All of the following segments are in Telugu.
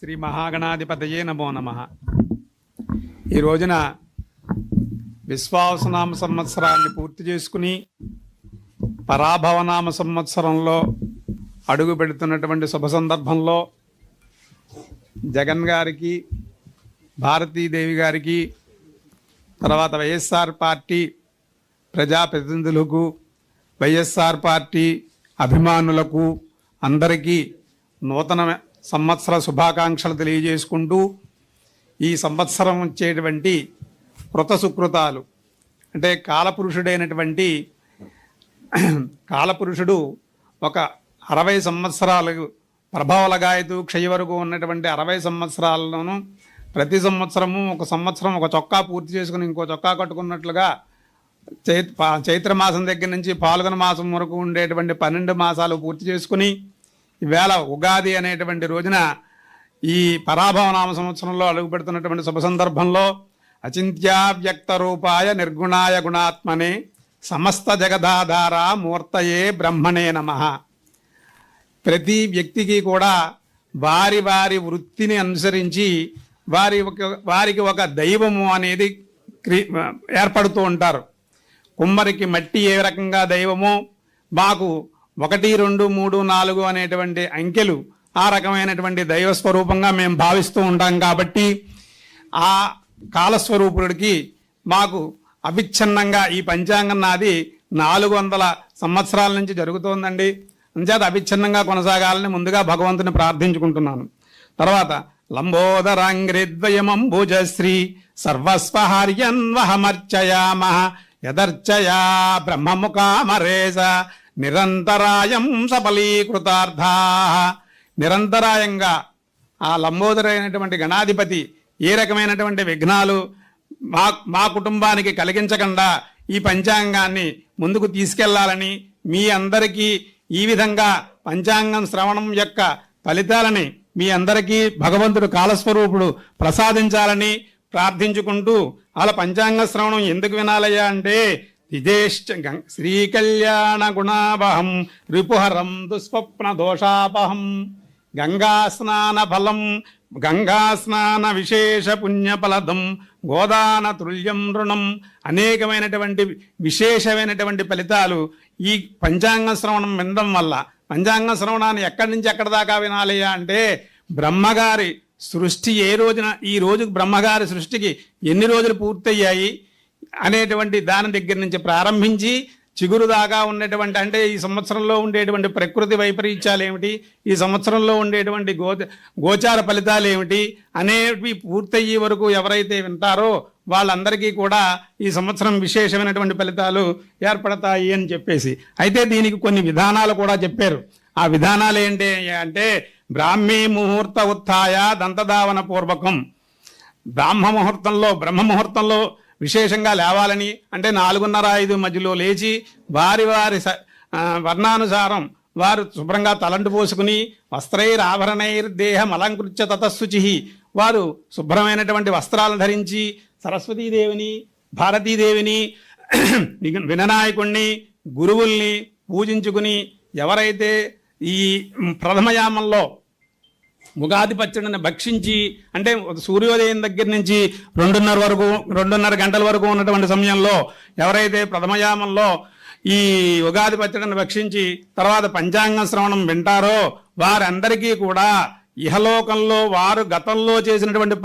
శ్రీ మహాగణాధిపతయే నమో నమః. ఈ రోజున విశ్వావసనామ సంవత్సరాన్ని పూర్తి చేసుకుని పరాభవనామ సంవత్సరంలో అడుగు పెడుతున్నటువంటి శుభ సందర్భంలో జగన్ గారికి, భారతీదేవి గారికి, తర్వాత వైఎస్ఆర్ పార్టీ ప్రజాప్రతినిధులకు, వైఎస్ఆర్ పార్టీ అభిమానులకు అందరికీ నూతన సంవత్సర శుభాకాంక్షలు తెలియజేసుకుంటూ, ఈ సంవత్సరం వచ్చేటువంటి కృత సుకృతాలు అంటే కాలపురుషుడు ఒక 60 సంవత్సరాలు ప్రభావలగాయతు క్షయ వరకు ఉన్నటువంటి 60 సంవత్సరాలను ప్రతి సంవత్సరము ఒక సంవత్సరం ఒక చొక్కా పూర్తి చేసుకుని ఇంకో చొక్కా కట్టుకున్నట్లుగా చైత్రమాసం దగ్గర నుంచి పాల్గొన మాసం వరకు ఉండేటువంటి 12 మాసాలు పూర్తి చేసుకుని ఈవేళ ఉగాది అనేటువంటి రోజున ఈ పరాభవనామ సంవత్సరంలో అడుగుపెడుతున్నటువంటి శుభ సందర్భంలో అచింత్యా వ్యక్త రూపాయ నిర్గుణాయ గుణాత్మనే సమస్త జగదాధార మూర్తయే బ్రహ్మణే నమః. ప్రతి వ్యక్తికి కూడా వారి వారి వృత్తిని అనుసరించి వారికి ఒక దైవము అనేది ఏర్పడుతూ ఉంటారు. కుమ్మరికి మట్టి ఏ రకంగా దైవమో, మాకు 1, 2, 3, 4 అనేటువంటి అంకెలు ఆ రకమైనటువంటి దైవస్వరూపంగా మేము భావిస్తూ ఉంటాం. కాబట్టి ఆ కాలస్వరూపుడికి మాకు అవిచ్ఛిన్నంగా ఈ పంచాంగం నాది 400 సంవత్సరాల నుంచి జరుగుతోందండి. అంచేత అవిచ్ఛిన్నంగా కొనసాగాలని ముందుగా భగవంతుని ప్రార్థించుకుంటున్నాను. తర్వాత లంబోదరాంగ్రిద్వయమంబుజశ్రీ సర్వస్వహార్యన్వహమర్చయామః యదర్చయా బ్రహ్మముఖామరేస నిరంతరాయం సఫలీకృతార్థా. నిరంతరాయంగా ఆ లంబోదరైనటువంటి గణాధిపతి ఏ రకమైనటువంటి విఘ్నాలు మా కుటుంబానికి కలిగించకుండా ఈ పంచాంగాన్ని ముందుకు తీసుకెళ్లాలని, మీ అందరికీ ఈ విధంగా పంచాంగం శ్రవణం యొక్క ఫలితాలని మీ అందరికీ భగవంతుడు కాలస్వరూపుడు ప్రసాదించాలని ప్రార్థించుకుంటూ, అలా పంచాంగ శ్రవణం ఎందుకు వినాలయ్యా అంటే తిజేశ్చ శ్రీకళ్యాణ గుణావహం రిపుహరం దుస్వప్న దోషాపహం గంగాస్నాన ఫలం గంగాస్నాన విశేష పుణ్యఫలదం గోదాన తుల్యం రుణం. అనేకమైనటువంటి విశేషమైనటువంటి ఫలితాలు ఈ పంచాంగ శ్రవణం వినడం వల్ల. పంచాంగ శ్రవణాన్ని ఎక్కడి నుంచి ఎక్కడి దాకా వినాలి అంటే బ్రహ్మగారి సృష్టి ఏ రోజున, ఈ రోజు బ్రహ్మగారి సృష్టికి ఎన్ని రోజులు పూర్తయ్యాయి అనేటువంటి దాని దగ్గర నుంచి ప్రారంభించి చిగురు దాకా ఉండేటువంటి, అంటే ఈ సంవత్సరంలో ఉండేటువంటి ప్రకృతి వైపరీత్యాలు ఏమిటి, ఈ సంవత్సరంలో ఉండేటువంటి గోచార ఫలితాలు ఏమిటి అనేవి పూర్తయ్యే వరకు ఎవరైతే వింటారో వాళ్ళందరికీ కూడా ఈ సంవత్సరం విశేషమైనటువంటి ఫలితాలు ఏర్పడతాయి అని చెప్పేసి. అయితే దీనికి కొన్ని విధానాలు కూడా చెప్పారు. ఆ విధానాలు ఏంటి అంటే బ్రాహ్మీ ముహూర్త ఉత్థాయ దంతధావన పూర్వకం. బ్రహ్మ ముహూర్తంలో విశేషంగా లేవాలని, అంటే 4:30-5 మధ్యలో లేచి వారి వర్ణానుసారం వారు శుభ్రంగా తలంటు పోసుకుని వస్త్రైరాభరణైర్దేహం అలంకృత్య తతశుచి, వారు శుభ్రమైనటువంటి వస్త్రాలను ధరించి సరస్వతీదేవిని, భారతీదేవిని, వినాయకుణ్ణి, గురువుల్ని పూజించుకుని, ఎవరైతే ఈ ప్రథమయామంలో ఉగాది పచ్చడిని భక్షించి, అంటే సూర్యోదయం దగ్గర నుంచి 2:30 గంటల వరకు ఉన్నటువంటి సమయంలో ఎవరైతే ప్రథమయామంలో ఈ ఉగాది పచ్చడిని భక్షించి తర్వాత పంచాంగ శ్రవణం వింటారో వారందరికీ కూడా ఇహలోకంలో వారు గతంలో చేసినటువంటి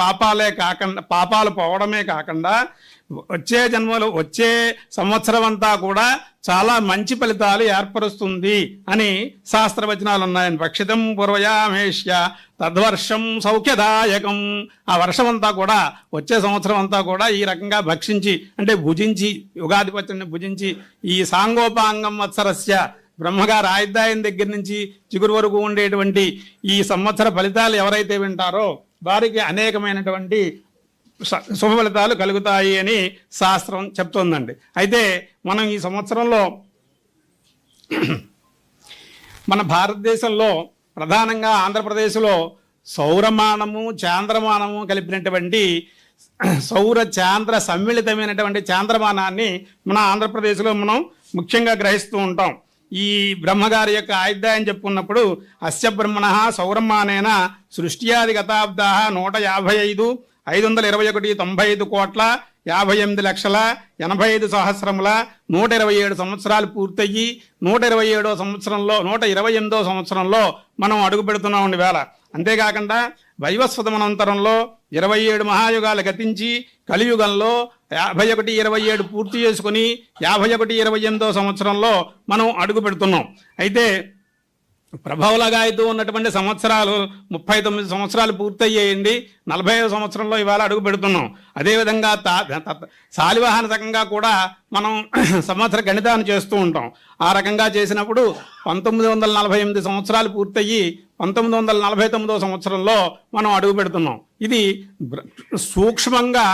పాపాలు పోవడమే కాకుండా వచ్చే జన్మలో వచ్చే సంవత్సరం అంతా కూడా చాలా మంచి ఫలితాలు ఏర్పరుస్తుంది అని శాస్త్రవచనాలు ఉన్నాయని. భక్షితం పూర్వయామేష్య తద్వర్షం సౌఖ్యదాయకం. ఆ వర్షం అంతా కూడా వచ్చే సంవత్సరం అంతా కూడా ఈ రకంగా భక్షించి, అంటే భుజించి, ఉగాది పచ్చడిని భుజించి ఈ సాంగోపాంగం వత్సరస్య బ్రహ్మగారు ఆయుర్దాయం దగ్గర నుంచి చిగురు వరకు ఉండేటువంటి ఈ సంవత్సర ఫలితాలు ఎవరైతే వింటారో వారికి అనేకమైనటువంటి శుభ ఫలితాలు కలుగుతాయి అని శాస్త్రం చెప్తోందండి. అయితే మనం ఈ సంవత్సరంలో మన భారతదేశంలో ప్రధానంగా ఆంధ్రప్రదేశ్లో సౌరమానము చాంద్రమానము కలిపినటువంటి సౌర చాంద్ర సమ్మిళితమైనటువంటి చాంద్రమానాన్ని మన ఆంధ్రప్రదేశ్లో మనం ముఖ్యంగా గ్రహిస్తూ ఉంటాం. ఈ బ్రహ్మగారి యొక్క ఆయుర్దాయం చెప్పుకున్నప్పుడు అస్య బ్రహ్మణ సౌరమానేన సృష్ట్యాది గతాబ్దా 155 521 95 కోట్ల 58 లక్షల 85 సహస్రముల 127 సంవత్సరాలు పూర్తయ్యి 127వ సంవత్సరంలో 128వ సంవత్సరంలో మనం అడుగు పెడుతున్నాం వేళ. అంతేకాకుండా వైవస్వతమనంతరంలో 27 మహాయుగాలు గతించి కలియుగంలో 51-27 పూర్తి చేసుకుని 51-28వ సంవత్సరంలో మనం అడుగు పెడుతున్నాం. అయితే ప్రభావలగాయతూ ఉన్నటువంటి సంవత్సరాలు 39 సంవత్సరాలు పూర్తయ్యేయండి. 40వ సంవత్సరంలో ఇవాళ అడుగు పెడుతున్నాం. అదేవిధంగా శాలివాహన రకంగా కూడా మనం సంవత్సర గణితాన్ని చేస్తూ ఉంటాం. ఆ రకంగా చేసినప్పుడు 1948 సంవత్సరాలు పూర్తయ్యి 1949వ సంవత్సరంలో మనం అడుగు పెడుతున్నాం. ఇది సూక్ష్మంగా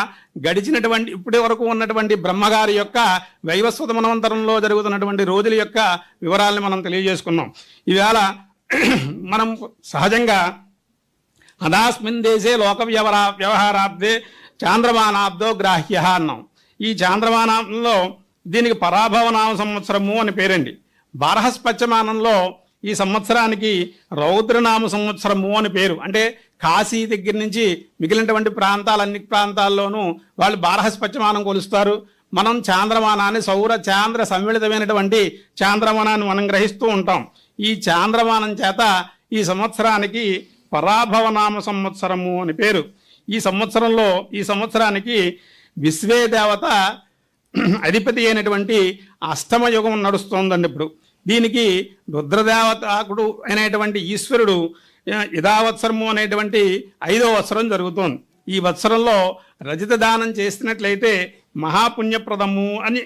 గడిచినటువంటి ఇప్పటి వరకు ఉన్నటువంటి బ్రహ్మగారి యొక్క వైవస్వత మనవంతరంలో జరుగుతున్నటువంటి రోజుల యొక్క వివరాలను మనం తెలియజేసుకున్నాం. ఈవేళ మనం సహజంగా అదాస్మిన్ దేశే లోక వ్యవహారాబ్దే చాంద్రమానాబ్దో గ్రాహ్య అన్నాం. ఈ చాంద్రమానంలో దీనికి పరాభవనామ సంవత్సరము అని పేరండి. బారహస్పత్యమానంలో ఈ సంవత్సరానికి రౌద్రనామ సంవత్సరము అని పేరు. అంటే కాశీ దగ్గర నుంచి మిగిలినటువంటి అన్ని ప్రాంతాల్లోనూ వాళ్ళు బారహస్పత్యమానం కొలుస్తారు. మనం చాంద్రమానాన్ని సౌర చాంద్ర సమ్మిళితమైనటువంటి చాంద్రమానాన్ని మనం గ్రహిస్తూ ఉంటాం. ఈ చాంద్రమానం చేత ఈ సంవత్సరానికి పరాభవనామ సంవత్సరము అని పేరు. ఈ సంవత్సరానికి విశ్వే దేవత అధిపతి అయినటువంటి అష్టమయుగం నడుస్తోందండి. ఇప్పుడు దీనికి రుద్రదేవతాకుడు అయినటువంటి ఈశ్వరుడు ఇదావత్సరము అనేటువంటి 5వ వత్సరం జరుగుతోంది. ఈ వత్సరంలో రజిత దానం చేసినట్లయితే మహాపుణ్యప్రదము అని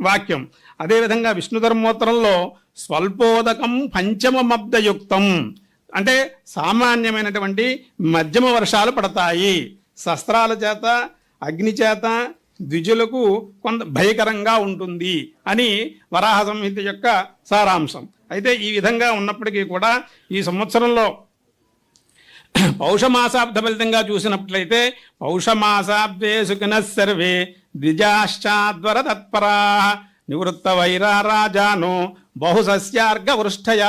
వాక్యం. అదేవిధంగా విష్ణు ధర్మోత్తరంలో స్వల్పోదకం పంచమమబ్దయుక్తం అంటే సామాన్యమైనటువంటి మధ్యమ వర్షాలు పడతాయి. శస్త్రాల చేత అగ్ని చేత ద్విజులకు కొంత భయకరంగా ఉంటుంది అని వరాహ సంహిత యొక్క సారాంశం. అయితే ఈ విధంగా ఉన్నప్పటికీ కూడా ఈ సంవత్సరంలో పౌషమాసాబ్ద ఫలితంగా చూసినట్లయితే పౌషమాసాబ్దే సుఖినః సర్వే ద్విజాశ్చాద్వర తత్పరా నివృత్త వైరా రాజాను బహుసస్యార్ఘ వృష్టయ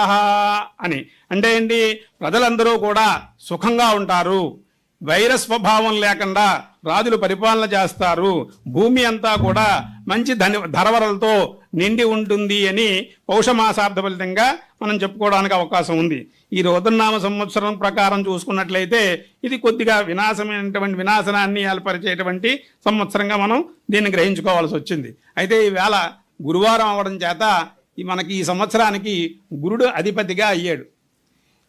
అని. అంటే ఏంటి, ప్రజలందరూ కూడా సుఖంగా ఉంటారు, వైర స్వభావం లేకుండా రాజులు పరిపాలన చేస్తారు, భూమి అంతా కూడా మంచి ధరవరలతో నిండి ఉంటుంది అని పౌషమాసాబ్ద ఫలితంగా మనం చెప్పుకోవడానికి అవకాశం ఉంది. ఈ రోదన్నామ సంవత్సరం ప్రకారం చూసుకున్నట్లయితే ఇది కొద్దిగా వినాశనాన్ని ఏర్పరిచేటువంటి సంవత్సరంగా మనం దీన్ని గ్రహించుకోవాల్సి వచ్చింది. అయితే ఈవేళ గురువారం అవడం చేత మనకి ఈ సంవత్సరానికి గురుడు అధిపతిగా అయ్యాడు.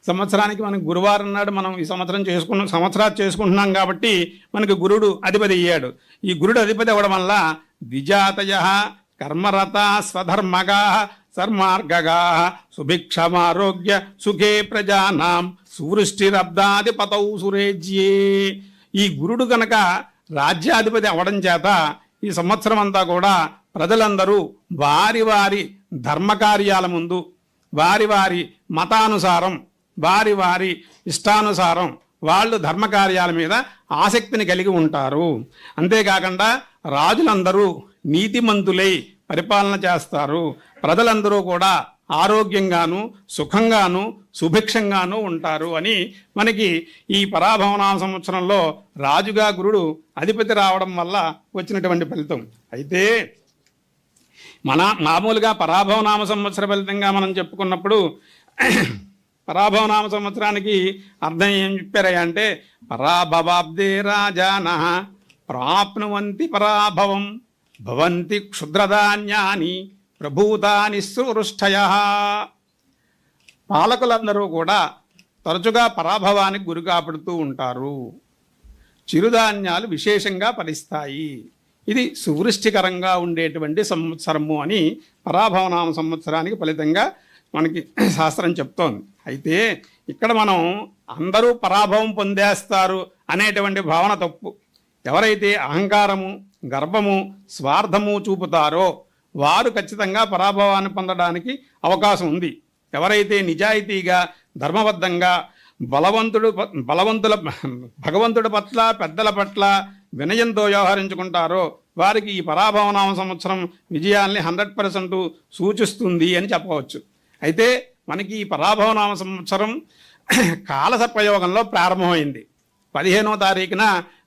సంవత్సరానికి మనకి గురువారం నాడు మనం ఈ సంవత్సరాలు చేసుకుంటున్నాం కాబట్టి మనకి గురుడు అధిపతి అయ్యాడు. ఈ గురుడు అధిపతి అవ్వడం వల్ల ద్విజాతయ కర్మరత స్వధర్మగా సర్మార్గగా సుభిక్షమారోగ్య సుఖే ప్రజానాం సువృష్టిరబ్దాధిపతౌ సురేజ్యే. ఈ గురుడు కనుక రాజ్యాధిపతి అవ్వడం చేత ఈ సంవత్సరం అంతా కూడా ప్రజలందరూ వారి వారి ధర్మకార్యాల ముందు వారి వారి మతానుసారం వారి వారి ఇష్టానుసారం వాళ్ళు ధర్మకార్యాల మీద ఆసక్తిని కలిగి ఉంటారు. అంతేకాకుండా రాజులందరూ నీతిమంతులై పరిపాలన చేస్తారు. ప్రజలందరూ కూడా ఆరోగ్యంగాను సుఖంగాను సుభిక్షంగాను ఉంటారు అని మనకి ఈ పరాభవనామ సంవత్సరంలో రాజుగా గురుడు అధిపతి రావడం వల్ల వచ్చినటువంటి ఫలితం. అయితే మామూలుగా పరాభవనామ సంవత్సర ఫలితంగా మనం చెప్పుకున్నప్పుడు పరాభవనామ సంవత్సరానికి అర్థం ఏం చెప్పారయ్యా అంటే పరాభవాబ్దే రాజాన ప్రాప్నువంతి పరాభవం భవంతి క్షుద్రధాన్యాని ప్రభూతాని సువృష్టయ. పాలకులందరూ కూడా తరచుగా పరాభవానికి గురి కాపడుతూ ఉంటారు. చిరుధాన్యాలు విశేషంగా ఫలిస్తాయి. ఇది సువృష్టికరంగా ఉండేటువంటి సంవత్సరము అని పరాభవనామ సంవత్సరానికి ఫలితంగా మనకి శాస్త్రం చెప్తోంది. అయితే ఇక్కడ మనం అందరూ పరాభవం పొందేస్తారు అనేటువంటి భావన తప్పు. ఎవరైతే అహంకారము గర్వము స్వార్థము చూపుతారో వారు ఖచ్చితంగా పరాభవాన్ని పొందడానికి అవకాశం ఉంది. ఎవరైతే నిజాయితీగా ధర్మబద్ధంగా భగవంతుడి పట్ల పెద్దల పట్ల వినయంతో వ్యవహరించుకుంటారో వారికి ఈ పరాభవనామ సంవత్సరం విజయాల్ని 100% సూచిస్తుంది అని చెప్పవచ్చు. అయితే మనకి ఈ పరాభవనామ సంవత్సరం కాలసర్పయోగంలో ప్రారంభమైంది. 15వ తారీఖున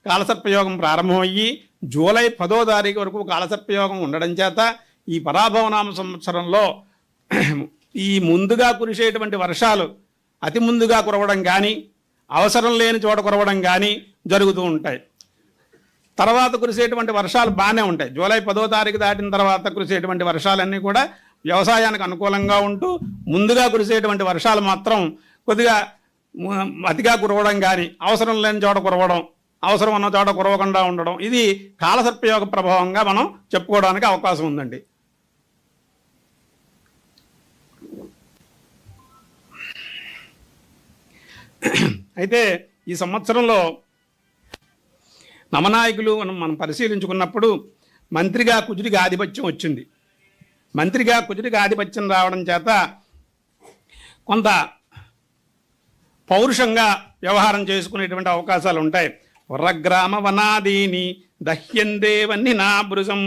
కాలసర్పయోగం ప్రారంభమయ్యి జూలై 10వ తారీఖు వరకు కాలసర్పయోగం ఉండడం చేత ఈ పరాభవనామ సంవత్సరంలో ఈ ముందుగా కురిసేటువంటి వర్షాలు అతి ముందుగా కురవడం కానీ అవసరం లేని చోట కురవడం కానీ జరుగుతూ ఉంటాయి. తర్వాత కురిసేటువంటి వర్షాలు బాగానే ఉంటాయి. జూలై 10వ తారీఖు దాటిన తర్వాత కురిసేటువంటి వర్షాలన్నీ కూడా వ్యవసాయానికి అనుకూలంగా ఉంటూ, ముందుగా కురిసేటువంటి వర్షాలు మాత్రం కొద్దిగా అతిగా కురవడం కానీ అవసరం లేని చోట కురవడం, అవసరం ఉన్న చోట కురవకుండా ఉండడం, ఇది కాలసర్పయోగ ప్రభావంగా మనం చెప్పుకోవడానికి అవకాశం ఉందండి. అయితే ఈ సంవత్సరంలో నవనాయకులు మనం పరిశీలించుకున్నప్పుడు మంత్రిగా కుజుడికి ఆధిపత్యం వచ్చింది. మంత్రిగా కుజుడికి ఆధిపత్యం రావడం చేత కొంత పౌరుషంగా వ్యవహారం చేసుకునేటువంటి అవకాశాలు ఉంటాయి. వరగ్రామ వనాదీని దహ్యందేవన్ని నా భృజం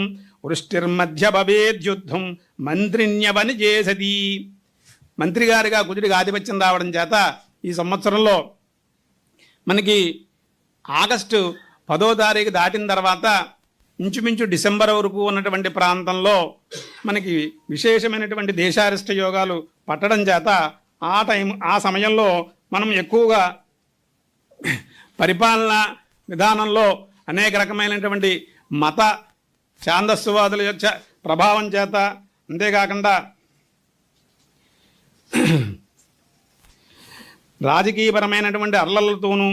వృష్టిర్మధ్య భవేద్యుద్ధం మంత్రిణ్యవని చేసది. మంత్రిగారిగా కుజుడికి ఆధిపత్యం రావడం చేత ఈ సంవత్సరంలో మనకి ఆగస్టు 10వ తారీఖు దాటిన తర్వాత ఇంచుమించు డిసెంబర్ వరకు ఉన్నటువంటి ప్రాంతంలో మనకి విశేషమైనటువంటి దేశారిష్ట యోగాలు పట్టడం చేత ఆ సమయంలో మనం ఎక్కువగా పరిపాలనా విధానంలో అనేక రకమైనటువంటి మత ఛాందస్సువాదుల యొక్క ప్రభావం చేత, అంతేకాకుండా రాజకీయపరమైనటువంటి అర్లలతోనూ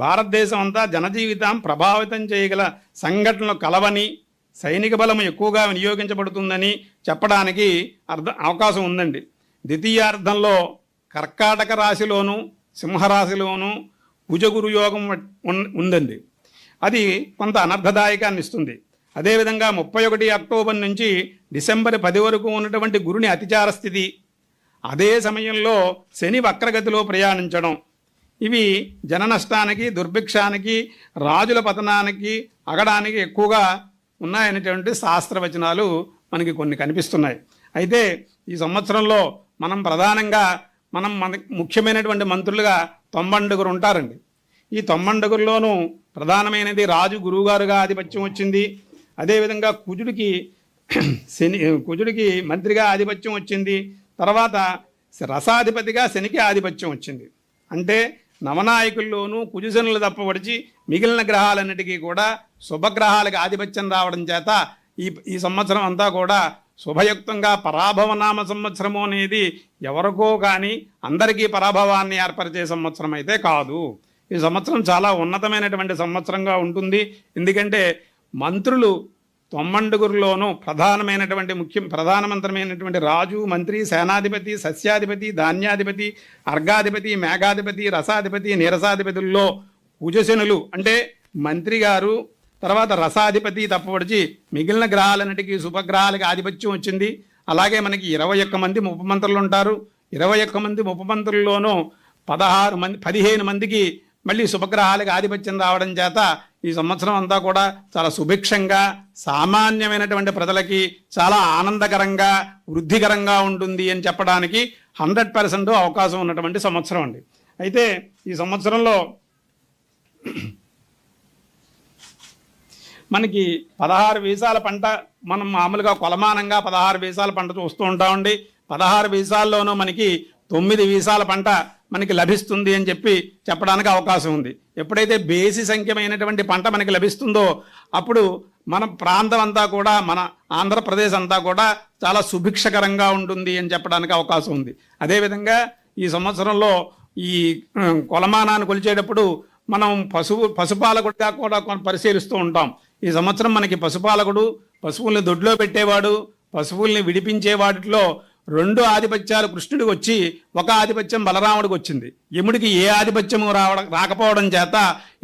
భారతదేశం అంతా జనజీవితం ప్రభావితం చేయగల సంఘటనలు కలవని, సైనిక బలం ఎక్కువగా వినియోగించబడుతుందని చెప్పడానికి అవకాశం ఉందండి. ద్వితీయార్థంలో కర్కాటక రాశిలోను సింహరాశిలోను కుజగురు యోగం ఉందండి. అది కొంత అనర్థదాయకాన్ని ఇస్తుంది. అదేవిధంగా 31 అక్టోబర్ నుంచి డిసెంబర్ 10 వరకు ఉన్నటువంటి గురుని అతిచార స్థితి, అదే సమయంలో శని వక్రగతిలో ప్రయాణించడం, ఇవి జన నష్టానికి, దుర్భిక్షానికి, రాజుల పతనానికి, అగడానికి ఎక్కువగా ఉన్నాయనేటువంటి శాస్త్రవచనాలు మనకి కొన్ని కనిపిస్తున్నాయి. అయితే ఈ సంవత్సరంలో మనం ప్రధానంగా మన ముఖ్యమైనటువంటి మంత్రులుగా 90 ఉంటారండి. ఈ 90లోనూ ప్రధానమైనది రాజు గురువుగారుగా ఆధిపత్యం వచ్చింది. అదేవిధంగా కుజుడికి మంత్రిగా ఆధిపత్యం వచ్చింది. తర్వాత రసాధిపతిగా శనికి ఆధిపత్యం వచ్చింది. అంటే నవనాయకుల్లోనూ కుజశనులు తప్పబడిచి మిగిలిన గ్రహాలన్నిటికీ కూడా శుభగ్రహాలకు ఆధిపత్యం రావడం చేత ఈ సంవత్సరం అంతా కూడా శుభయుక్తంగా పరాభవనామ సంవత్సరము అనేది ఎవరికో కానీ అందరికీ పరాభవాన్ని ఏర్పరిచే సంవత్సరం అయితే కాదు. ఈ సంవత్సరం చాలా ఉన్నతమైనటువంటి సంవత్సరంగా ఉంటుంది. ఎందుకంటే మంత్రులు 90లోనూ ప్రధానమంత్రమైనటువంటి రాజు, మంత్రి, సేనాధిపతి, సస్యాధిపతి, ధాన్యాధిపతి, అర్ఘాధిపతి, మేఘాధిపతి, రసాధిపతి, నీరసాధిపతుల్లో కుజశనులు అంటే మంత్రి గారు, తర్వాత రసాధిపతి తప్పబడిచి మిగిలిన గ్రహాలన్నిటికీ శుభగ్రహాలకి ఆధిపత్యం వచ్చింది. అలాగే మనకి 21 మంది ఉపమంత్రులు ఉంటారు. 21 మంది ఉపమంత్రుల్లోనూ 15 మందికి మళ్ళీ శుభగ్రహాలకు ఆధిపత్యం రావడం చేత ఈ సంవత్సరం అంతా కూడా చాలా సుభిక్షంగా, సామాన్యమైనటువంటి ప్రజలకి చాలా ఆనందకరంగా, వృద్ధికరంగా ఉంటుంది అని చెప్పడానికి 100% అవకాశం ఉన్నటువంటి సంవత్సరం అండి. అయితే ఈ సంవత్సరంలో మనకి 16 వీసాల పంట, మనం మామూలుగా కొలమానంగా 16 వీసాల పంట చూస్తూ ఉంటామండి. 16 వీసాల్లోనూ మనకి 9 వీసాల పంట మనకి లభిస్తుంది అని చెప్పడానికి అవకాశం ఉంది. ఎప్పుడైతే బేసి సంఖ్యమైనటువంటి పంట మనకి లభిస్తుందో అప్పుడు మన ప్రాంతం అంతా కూడా, మన ఆంధ్రప్రదేశ్ అంతా కూడా చాలా సుభిక్షకరంగా ఉంటుంది అని చెప్పడానికి అవకాశం ఉంది. అదేవిధంగా ఈ సంవత్సరంలో ఈ కొలమానాన్ని కొలిచేటప్పుడు మనం పశుపాలకుడిగా కూడా పరిశీలిస్తూ ఉంటాం. ఈ సంవత్సరం మనకి పశుపాలకుడు, పశువుల్ని దొడ్లో పెట్టేవాడు, పశువుల్ని విడిపించే వాటిలో 2 ఆధిపత్యాలు కృష్ణుడికి వచ్చి 1 ఆధిపత్యం బలరాముడికి వచ్చింది. యముడికి ఏ ఆధిపత్యము రాకపోవడం చేత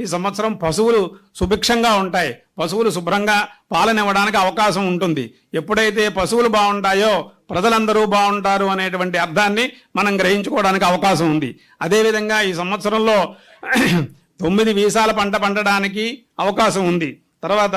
ఈ సంవత్సరం పశువులు సుభిక్షంగా ఉంటాయి. పశువులు శుభ్రంగా పాలనివ్వడానికి అవకాశం ఉంటుంది. ఎప్పుడైతే పశువులు బాగుంటాయో ప్రజలందరూ బాగుంటారు అనేటువంటి అర్థాన్ని మనం గ్రహించుకోవడానికి అవకాశం ఉంది. అదేవిధంగా ఈ సంవత్సరంలో 9 వీసాల పంట పండడానికి అవకాశం ఉంది. తర్వాత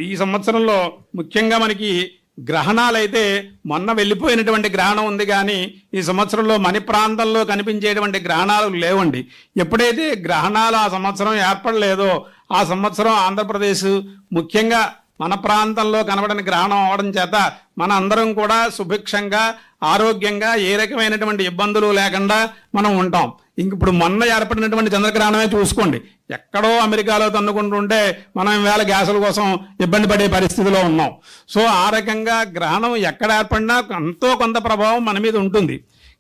ఈ సంవత్సరంలో ముఖ్యంగా మనకి గ్రహణాలైతే మొన్న వెళ్ళిపోయినటువంటి గ్రహణం ఉంది, కానీ ఈ సంవత్సరంలో మన ప్రాంతంలో కనిపించేటువంటి గ్రహణాలు లేవండి. ఎప్పుడైతే గ్రహణాలు ఆ సంవత్సరం ఏర్పడలేదో ఆ సంవత్సరం ఆంధ్రప్రదేశ్, ముఖ్యంగా మన ప్రాంతంలో కనబడని గ్రహణం అవడం చేత మన అందరం కూడా సుభిక్షంగా ఆరోగ్యంగా ఏ రకమైనటువంటి ఇబ్బందులు లేకుండా మనం ఉంటాం. ఇంక ఇప్పుడు మొన్న ఏర్పడినటువంటి చంద్రగ్రహణమే చూసుకోండి, ఎక్కడో అమెరికాలో తన్నుకుంటుంటే మనం వేళ గ్యాసుల కోసం ఇబ్బంది పడే పరిస్థితిలో ఉన్నాం. సో ఆ రకంగా గ్రహణం ఎక్కడ ఏర్పడినా ఎంతో కొంత ప్రభావం మన మీద ఉంటుంది.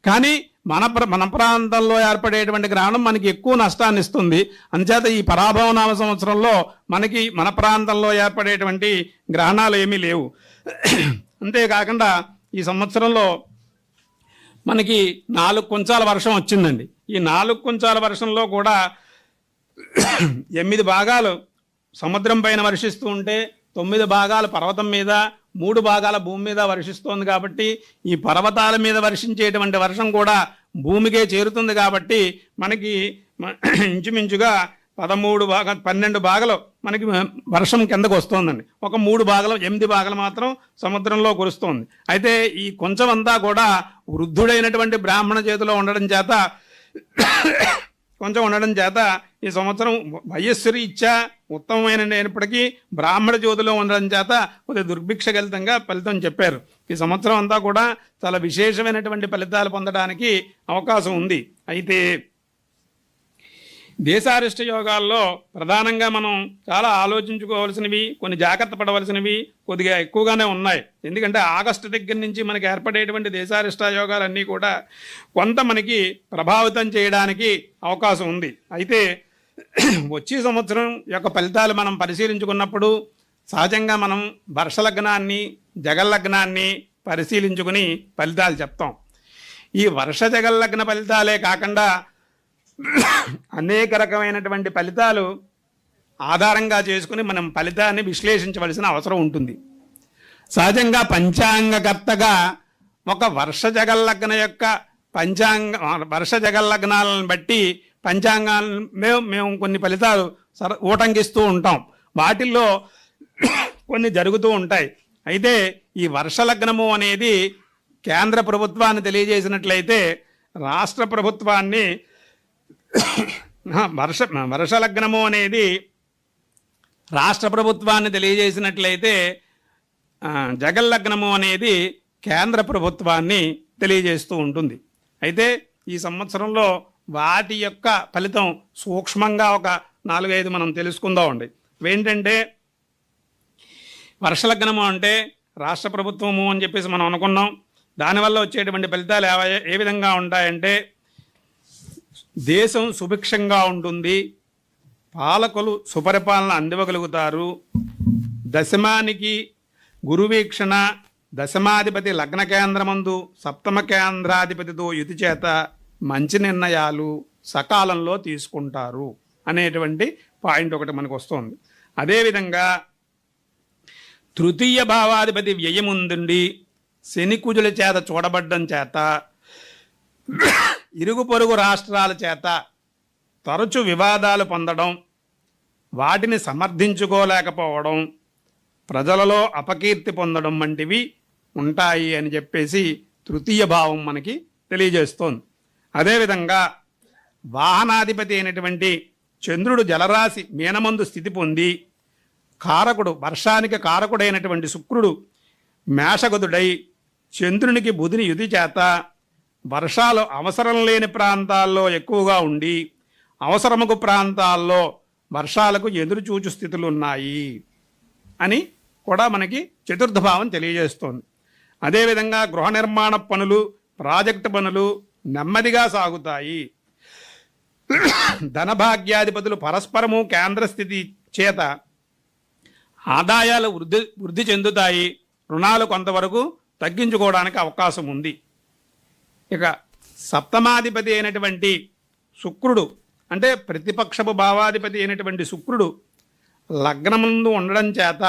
కానీ మన ప్రాంతంలో ఏర్పడేటువంటి గ్రహణం మనకి ఎక్కువ నష్టాన్ని ఇస్తుంది. అందుచేత ఈ పరాభవనామ సంవత్సరంలో మనకి మన ప్రాంతంలో ఏర్పడేటువంటి గ్రహణాలు ఏమీ లేవు. అంతేకాకుండా ఈ సంవత్సరంలో మనకి 4 కుంచాల వర్షం వచ్చిందండి. ఈ 4 కుంచాల వర్షంలో కూడా 8 భాగాలు సముద్రం పైన వర్షిస్తూ ఉంటే 9 భాగాలు పర్వతం మీద, 3 భాగాల భూమి మీద వర్షిస్తోంది. కాబట్టి ఈ పర్వతాల మీద వర్షించేటువంటి వర్షం కూడా భూమికే చేరుతుంది. కాబట్టి మనకి ఇంచుమించుగా 12 భాగాలు మనకి వర్షం కిందకు వస్తుందండి. ఒక 3 భాగాలు 8 భాగాలు మాత్రం సముద్రంలో కురుస్తోంది. అయితే ఈ కొంచెం అంతా కూడా వృద్ధుడైనటువంటి బ్రాహ్మణ చేతిలో ఉండడం చేత ఈ సంవత్సరం వయస్సు రీత్యా ఉత్తమమైనప్పటికీ బ్రాహ్మణ జ్యోతిలో ఉండడం చేత కొద్దిగా దుర్భిక్షగలితంగా ఫలితం చెప్పారు. ఈ సంవత్సరం అంతా కూడా చాలా విశేషమైనటువంటి ఫలితాలు పొందడానికి అవకాశం ఉంది. అయితే దేశారిష్ట యోగాల్లో ప్రధానంగా మనం చాలా ఆలోచించుకోవాల్సినవి, కొన్ని జాగ్రత్త పడవలసినవి కొద్దిగా ఎక్కువగానే ఉన్నాయి. ఎందుకంటే ఆగస్టు దగ్గర నుంచి మనకి ఏర్పడేటువంటి దేశారిష్ట యోగాలన్నీ కూడా కొంత మనకి ప్రభావితం చేయడానికి అవకాశం ఉంది. అయితే వచ్చే సంవత్సరం యొక్క ఫలితాలు మనం పరిశీలించుకున్నప్పుడు సహజంగా మనం వర్షలగ్నాన్ని, జగల్లగ్నాన్ని పరిశీలించుకుని ఫలితాలు చెప్తాం. ఈ వర్ష జగల్లగ్న ఫలితాలే కాకుండా అనేక రకమైనటువంటి ఫలితాలు ఆధారంగా చేసుకుని మనం ఫలితాన్ని విశ్లేషించవలసిన అవసరం ఉంటుంది. సహజంగా పంచాంగకర్తగా ఒక వర్ష జగల్లగ్న యొక్క వర్ష జగల్లగ్నాలను బట్టి పంచాంగాలను మేము కొన్ని ఫలితాలు ఊటంకిస్తూ ఉంటాం. వాటిల్లో కొన్ని జరుగుతూ ఉంటాయి. అయితే ఈ వర్షలగ్నము అనేది కేంద్ర ప్రభుత్వాన్ని తెలియజేసినట్లయితే రాష్ట్ర ప్రభుత్వాన్ని వర్షలగ్నము అనేది రాష్ట్ర ప్రభుత్వాన్ని తెలియజేసినట్లయితే జగల్లగ్నము అనేది కేంద్ర ప్రభుత్వాన్ని తెలియజేస్తూ ఉంటుంది. అయితే ఈ సంవత్సరంలో వాటి యొక్క ఫలితం సూక్ష్మంగా ఒక 4-5 మనం తెలుసుకుందామండి. ఏంటంటే వర్షలగ్నము అంటే రాష్ట్ర ప్రభుత్వము అని చెప్పేసి మనం అనుకున్నాం. దానివల్ల వచ్చేటువంటి ఫలితాలు ఏ విధంగా ఉంటాయంటే దేశం సుభిక్షంగా ఉంటుంది, పాలకులు సుపరిపాలన అందివ్వగలుగుతారు, దశమానికి గురువీక్షణ, దశమాధిపతి లగ్న కేంద్రమందు సప్తమ కేంద్రాధిపతితో యుతి చేత మంచి నిర్ణయాలు సకాలంలో తీసుకుంటారు అనేటువంటి పాయింట్ ఒకటి మనకు వస్తుంది. అదేవిధంగా తృతీయ భావాధిపతి వ్యయముందుండి శని కుజుల చేత చూడబడ్డం చేత ఇరుగు పొరుగు రాష్ట్రాల చేత తరచు వివాదాలు పొందడం, వాటిని సమర్థించుకోలేకపోవడం, ప్రజలలో అపకీర్తి పొందడం వంటివి ఉంటాయి అని చెప్పేసి తృతీయ భావం మనకి తెలియజేస్తోంది. అదేవిధంగా వాహనాధిపతి అయినటువంటి చంద్రుడు జలరాశి మీనమందు స్థితి పొంది కారకుడు, వర్షానికి కారకుడైనటువంటి శుక్రుడు మేషగదుడై చంద్రునికి బుధిని యుతి చేత వర్షాలు అవసరం లేని ప్రాంతాల్లో ఎక్కువగా ఉండి అవసరముకు ప్రాంతాల్లో వర్షాలకు ఎదురుచూచు స్థితులు ఉన్నాయి అని కూడా మనకి చతుర్థ భావం తెలియజేస్తోంది. అదేవిధంగా గృహ నిర్మాణ పనులు, ప్రాజెక్టు పనులు నెమ్మదిగా సాగుతాయి. ధనభాగ్యాధిపతులు పరస్పరము కేంద్ర స్థితి చేత ఆదాయాలు వృద్ధి చెందుతాయి, రుణాలు కొంతవరకు తగ్గించుకోవడానికి అవకాశం ఉంది. ఇక సప్తమాధిపతి అయినటువంటి శుక్రుడు అంటే ప్రతిపక్షపు భావాధిపతి అయినటువంటి శుక్రుడు లగ్నముందు ఉండడం చేత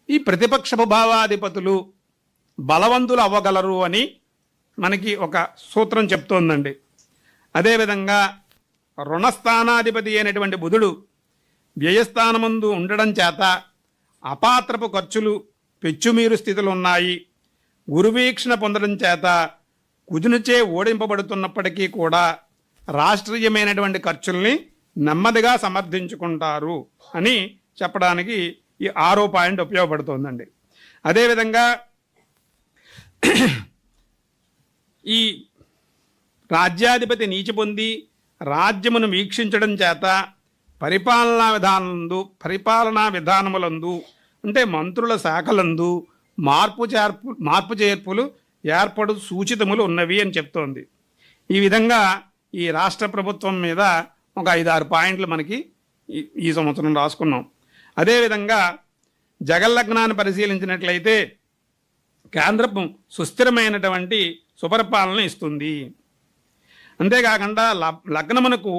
ఈ ప్రతిపక్షపు భావాధిపతులు బలవంతులు అవ్వగలరు అని మనకి ఒక సూత్రం చెప్తోందండి. అదేవిధంగా రుణస్థానాధిపతి అయినటువంటి బుధుడు వ్యయస్థానమందు ఉండడం చేత అపాత్రపు ఖర్చులు, పెచ్చుమీరు స్థితులు ఉన్నాయి. గురువీక్షణ పొందడం చేత కుజునిచే ఓడింపబడుతున్నప్పటికీ కూడా రాష్ట్రీయమైనటువంటి ఖర్చుల్ని నెమ్మదిగా సమర్థించుకుంటారు అని చెప్పడానికి ఈ 6వ పాయింట్ ఉపయోగపడుతోందండి. అదేవిధంగా ఈ రాజ్యాధిపతి నీచి పొంది రాజ్యమును వీక్షించడం చేత పరిపాలనా విధానములందు అంటే మంత్రుల శాఖలందు మార్పు చేర్పులు ఏర్పడు సూచితములు ఉన్నవి అని చెప్తోంది. ఈ విధంగా ఈ రాష్ట్ర ప్రభుత్వం మీద ఒక 5-6 పాయింట్లు మనకి ఈ సంవత్సరం రాసుకున్నాం. అదేవిధంగా జగల్లగ్నాన్ని పరిశీలించినట్లయితే కేంద్రం సుస్థిరమైనటువంటి సుపరిపాలన ఇస్తుంది. అంతేకాకుండా లగ్నమునకు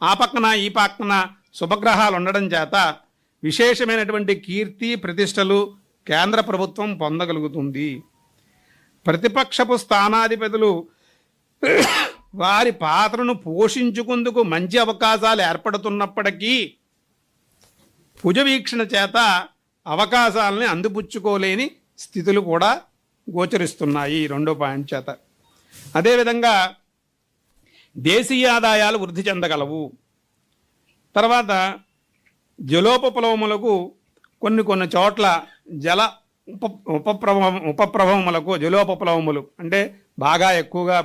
ఆ పక్కన ఈ పక్కన శుభగ్రహాలు ఉండడం చేత విశేషమైనటువంటి కీర్తి ప్రతిష్టలు కేంద్ర ప్రభుత్వం పొందగలుగుతుంది. ప్రతిపక్షపు స్థానాధిపతులు వారి పాత్రను పోషించుకుందుకు మంచి అవకాశాలు ఏర్పడుతున్నప్పటికీ భుజవీక్షణ చేత అవకాశాలని అందిపుచ్చుకోలేని స్థితులు కూడా గోచరిస్తున్నాయి 2వ పాయింట్ చేత. అదేవిధంగా దేశీయ ఆదాయాలు వృద్ధి చెందగలవు. తర్వాత జలోపప్లవములకు కొన్ని చోట్ల జల ఉపప్రభవములకు జలోపప్లవములు అంటే బాగా ఎక్కువగా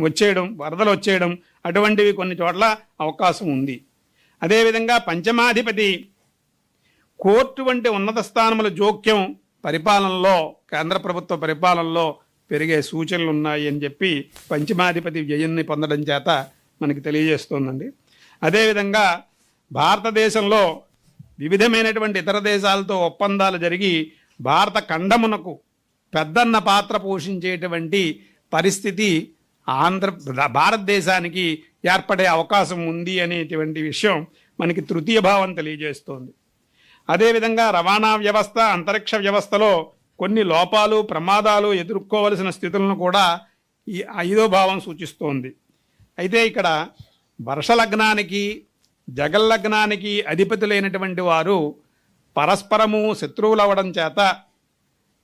వచ్చేయడం, వరదలు వచ్చేయడం అటువంటివి కొన్ని చోట్ల అవకాశం ఉంది. అదేవిధంగా పంచమాధిపతి కోర్టు వంటి ఉన్నత స్థానముల జోక్యం పరిపాలనలో కేంద్ర ప్రభుత్వ పరిపాలనలో పెరిగే సూచనలు ఉన్నాయి అని చెప్పి పంచమాధిపతి వ్యయాన్ని పొందడం చేత మనకి తెలియజేస్తోందండి. అదేవిధంగా భారతదేశంలో వివిధమైనటువంటి ఇతర దేశాలతో ఒప్పందాలు జరిగి భారత ఖండమునకు పెద్దన్న పాత్ర పోషించేటువంటి పరిస్థితి భారతదేశానికి ఏర్పడే అవకాశం ఉంది అనేటువంటి విషయం మనకి తృతీయ భావం తెలియజేస్తోంది. అదేవిధంగా రవాణా వ్యవస్థ, అంతరిక్ష వ్యవస్థలో కొన్ని లోపాలు, ప్రమాదాలు ఎదుర్కోవలసిన స్థితులను కూడా ఈ 5వ భావం సూచిస్తోంది. అయితే ఇక్కడ వర్షలగ్నానికి జగల్లగ్నానికి అధిపతులైనటువంటి వారు పరస్పరము శత్రువులవ్వడం చేత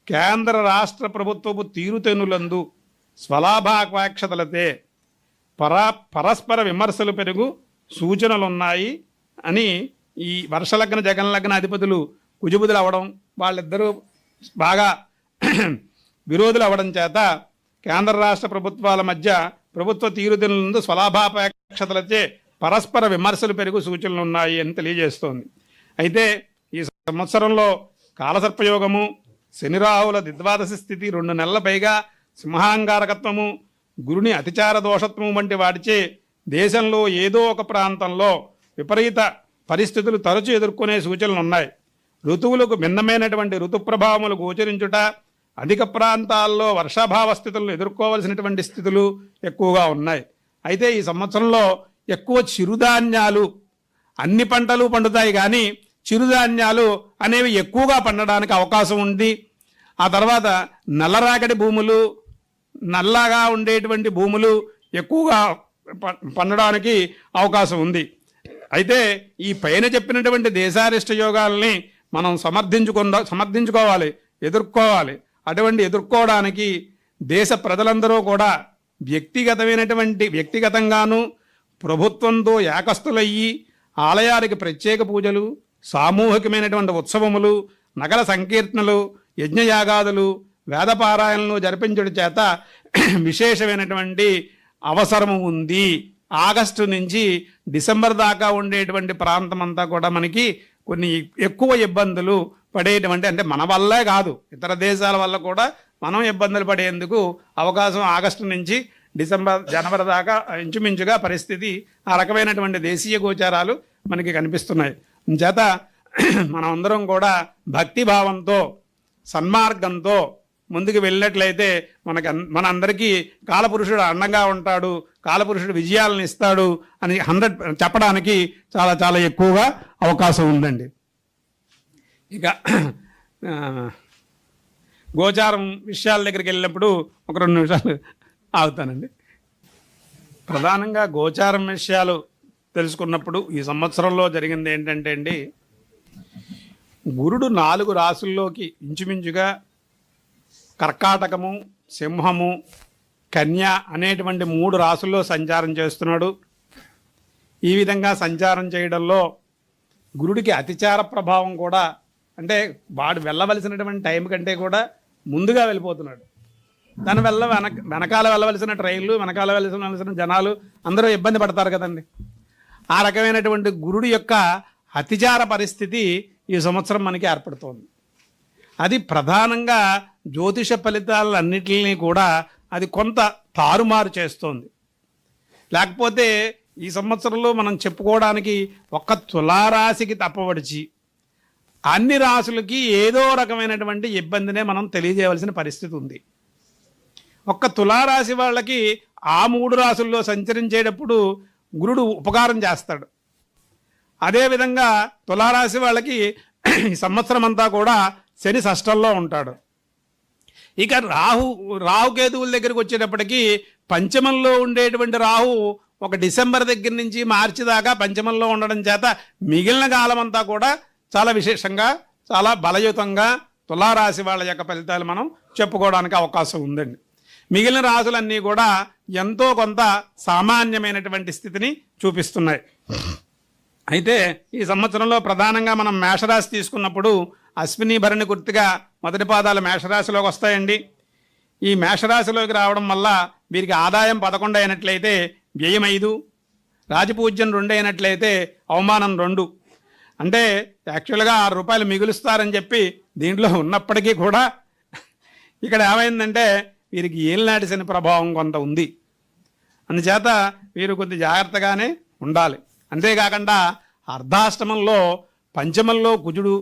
కేంద్ర రాష్ట్ర ప్రభుత్వపు తీరుతెన్నులందు స్వలాభాపేక్షతలతే పరస్పర విమర్శలు పెరుగు సూచనలున్నాయి అని ఈ వర్షలగ్న జగన్లగ్న అధిపతులు కుజబుధులు అవ్వడం, వాళ్ళిద్దరూ బాగా విరోధులు అవ్వడం చేత కేంద్ర రాష్ట్ర ప్రభుత్వాల మధ్య ప్రభుత్వ తీరుదెన్నులందు స్వలాభాపేక్షతలచే పరస్పర విమర్శలు పెరుగు సూచనలు ఉన్నాయి అని తెలియజేస్తోంది. అయితే ఈ సంవత్సరంలో కాలసర్పయోగము, శనిరాహుల ద్విద్వాదశి స్థితి, 2 నెలల పైగా సింహాంగారకత్వము, గురుని అతిచార దోషత్వము వంటి వాటిచే దేశంలో ఏదో ఒక ప్రాంతంలో విపరీత పరిస్థితులు తరచూ ఎదుర్కొనే సూచనలు ఉన్నాయి. ఋతువులకు భిన్నమైనటువంటి ఋతుప్రభావములు గోచరించుట, అధిక ప్రాంతాల్లో వర్షాభావ స్థితులను ఎదుర్కోవలసినటువంటి స్థితులు ఎక్కువగా ఉన్నాయి. అయితే ఈ సంవత్సరంలో ఎక్కువ చిరుధాన్యాలు, అన్ని పంటలు పండుతాయి కానీ చిరుధాన్యాలు అనేవి ఎక్కువగా పండడానికి అవకాశం ఉంది. ఆ తర్వాత నల్లరాగడి భూములు, నల్లగా ఉండేటువంటి భూములు ఎక్కువగా పండడానికి అవకాశం ఉంది. అయితే ఈ పైన చెప్పినటువంటి దేశారిష్ట యోగాల్ని మనం సమర్థించుకోవాలి, ఎదుర్కోవడానికి దేశ ప్రజలందరూ కూడా వ్యక్తిగతంగాను ప్రభుత్వంతో ఏకస్తులయ్యి ఆలయానికి ప్రత్యేక పూజలు, సామూహికమైనటువంటి ఉత్సవములు, నగర సంకీర్తనలు, యజ్ఞయాగాదులు, వేదపారాయణలు జరిపించడం చేత విశేషమైనటువంటి అవసరము ఉంది. ఆగస్టు నుంచి డిసెంబర్ దాకా ఉండేటువంటి ప్రాంతం అంతా కూడా మనకి కొన్ని ఎక్కువ ఇబ్బందులు పడేటువంటి, అంటే మన వల్లే కాదు ఇతర దేశాల వల్ల కూడా మనం ఇబ్బందులు పడేందుకు అవకాశం ఆగస్టు నుంచి జనవరి దాకా ఇంచుమించుగా పరిస్థితి ఆ రకమైనటువంటి దేశీయ గోచారాలు మనకి కనిపిస్తున్నాయి. చేత మనం అందరం కూడా భక్తిభావంతో సన్మార్గంతో ముందుకు వెళ్ళినట్లయితే మన అందరికీ కాలపురుషుడు అండంగా ఉంటాడు, కాలపురుషుడు విజయాలను ఇస్తాడు అని 100 చెప్పడానికి చాలా చాలా ఎక్కువగా అవకాశం ఉందండి. ఇక గోచారం విషయాల దగ్గరికి వెళ్ళినప్పుడు ఒక 2 నిమిషాలు ఆగుతానండి. ప్రధానంగా గోచారం విషయాలు తెలుసుకున్నప్పుడు ఈ సంవత్సరంలో జరిగింది ఏంటంటే అండి, గురుడు 4 రాసుల్లోకి ఇంచుమించుగా కర్కాటకము, సింహము, కన్య అనేటువంటి 3 రాసుల్లో సంచారం చేస్తున్నాడు. ఈ విధంగా సంచారం చేయడంలో గురుడికి అతిచార ప్రభావం కూడా, అంటే వాడు వెళ్ళవలసినటువంటి టైం కంటే కూడా ముందుగా వెళ్ళిపోతున్నాడు. దానివల్ల వెనకాల వెళ్ళవలసిన ట్రైన్లు, వెనకాల వెళ్ళవలసిన జనాలు అందరూ ఇబ్బంది పడతారు కదండి. ఆ రకమైనటువంటి గురుడు యొక్క అతిచార పరిస్థితి ఈ సంవత్సరం మనకి ఏర్పడుతోంది. అది ప్రధానంగా జ్యోతిష ఫలితాలన్నిటినీ కూడా అది కొంత తారుమారు చేస్తోంది. లేకపోతే ఈ సంవత్సరంలో మనం చెప్పుకోవడానికి ఒక్క తులారాశికి తప్పవడిచి అన్ని రాశులకి ఏదో రకమైనటువంటి ఇబ్బందినే మనం తెలియజేయవలసిన పరిస్థితి ఉంది. ఒక్క తులారాశి వాళ్ళకి ఆ 3 రాశుల్లో సంచరించేటప్పుడు గురుడు ఉపకారం చేస్తాడు. అదేవిధంగా తులారాశి వాళ్ళకి ఈ సంవత్సరం అంతా కూడా శని షష్టంలో ఉంటాడు. ఇక రాహుకేతువుల దగ్గరికి వచ్చేటప్పటికి పంచమంలో ఉండేటువంటి రాహు ఒక డిసెంబర్ దగ్గర నుంచి మార్చి దాకా పంచమంలో ఉండడం చేత మిగిలిన కాలం అంతా కూడా చాలా విశేషంగా, చాలా బలయుతంగా తులారాశి వాళ్ళ యొక్క ఫలితాలు మనం చెప్పుకోవడానికి అవకాశం ఉందండి. మిగిలిన రాశులన్నీ కూడా ఎంతో కొంత సామాన్యమైనటువంటి స్థితిని చూపిస్తున్నాయి. అయితే ఈ సంవత్సరంలో ప్రధానంగా మనం మేషరాశి తీసుకున్నప్పుడు అశ్విని భరణి గుర్తుగా మొదటి పాదాలు మేషరాశిలోకి వస్తాయండి. ఈ మేషరాశిలోకి రావడం వల్ల వీరికి ఆదాయం 11 అయినట్లయితే వ్యయం 5, రాజపూజ్యం 2 అయినట్లయితే అవమానం 2. అంటే యాక్చువల్గా 6 రూపాయలు మిగులుస్తారని చెప్పి దీంట్లో ఉన్నప్పటికీ కూడా ఇక్కడ ఏమైందంటే వీరికి ఏలినాటి శని ప్రభావం కొంత ఉంది. అందుచేత వీరు కొద్ది జాగ్రత్తగానే ఉండాలి. అంతేకాకుండా అర్ధాష్టమంలో, పంచమంలో కుజుడు,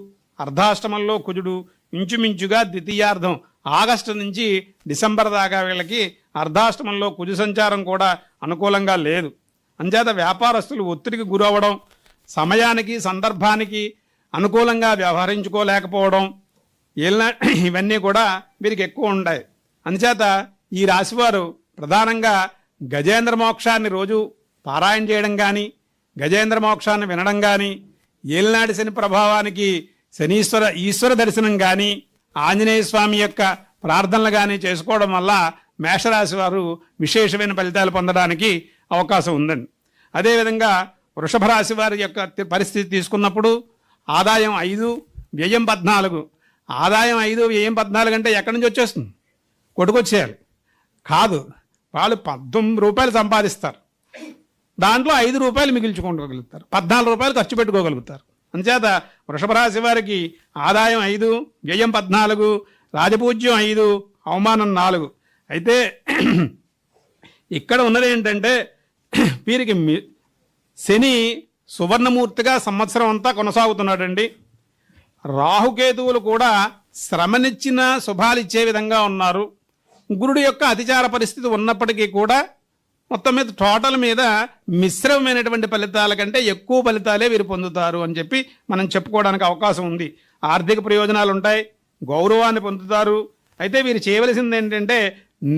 అర్ధాష్టమంలో కుజుడు ఇంచుమించుగా ద్వితీయార్థం ఆగస్టు నుంచి డిసెంబర్ దాకా వీళ్ళకి అర్ధాష్టమంలో కుజు సంచారం కూడా అనుకూలంగా లేదు. అంచేత వ్యాపారస్తులు ఒత్తిడికి గురవ్వడం, సమయానికి సందర్భానికి అనుకూలంగా వ్యవహరించుకోలేకపోవడం, ఇవన్నీ కూడా వీరికి ఎక్కువ ఉంటాయి. అందుచేత ఈ రాశివారు ప్రధానంగా గజేంద్ర మోక్షాన్ని రోజు పారాయణ చేయడం కానీ, గజేంద్ర మోక్షాన్ని వినడం కానీ, ఏలినాటి శని ప్రభావానికి ఈశ్వర దర్శనం కానీ, ఆంజనేయ స్వామి యొక్క ప్రార్థనలు కానీ చేసుకోవడం వల్ల మేషరాశి వారు విశేషమైన ఫలితాలు పొందడానికి అవకాశం ఉందండి. అదేవిధంగా వృషభ రాశి వారి యొక్క పరిస్థితి తీసుకున్నప్పుడు ఆదాయం 5, వ్యయం 14. ఆదాయం 5, వ్యయం 14 అంటే ఎక్కడి నుంచి వచ్చేస్తుంది? కొట్టుకొచ్చేయాలి కాదు. వాళ్ళు 19 రూపాయలు సంపాదిస్తారు, దాంట్లో 5 రూపాయలు మిగిల్చుకోగలుగుతారు, 14 రూపాయలు ఖర్చు పెట్టుకోగలుగుతారు. అందుచేత వృషభ రాశి వారికి ఆదాయం 5, వ్యయం 14, రాజపూజ్యం 5, అవమానం 4. అయితే ఇక్కడ ఉన్నది ఏంటంటే వీరికి శని సువర్ణమూర్తిగా సంవత్సరం అంతా కొనసాగుతున్నాడండి. రాహుకేతువులు కూడా శ్రమనిచ్చిన శుభాలు ఇచ్చే విధంగా ఉన్నారు. గురుడు యొక్క అతిచార పరిస్థితి ఉన్నప్పటికీ కూడా మొత్తం మీద టోటల్ మీద మిశ్రమమైనటువంటి ఫలితాల కంటే ఎక్కువ ఫలితాలే వీరు పొందుతారు అని చెప్పి మనం చెప్పుకోవడానికి అవకాశం ఉంది. ఆర్థిక ప్రయోజనాలు ఉంటాయి, గౌరవాన్ని పొందుతారు. అయితే వీరు చేయవలసింది ఏంటంటే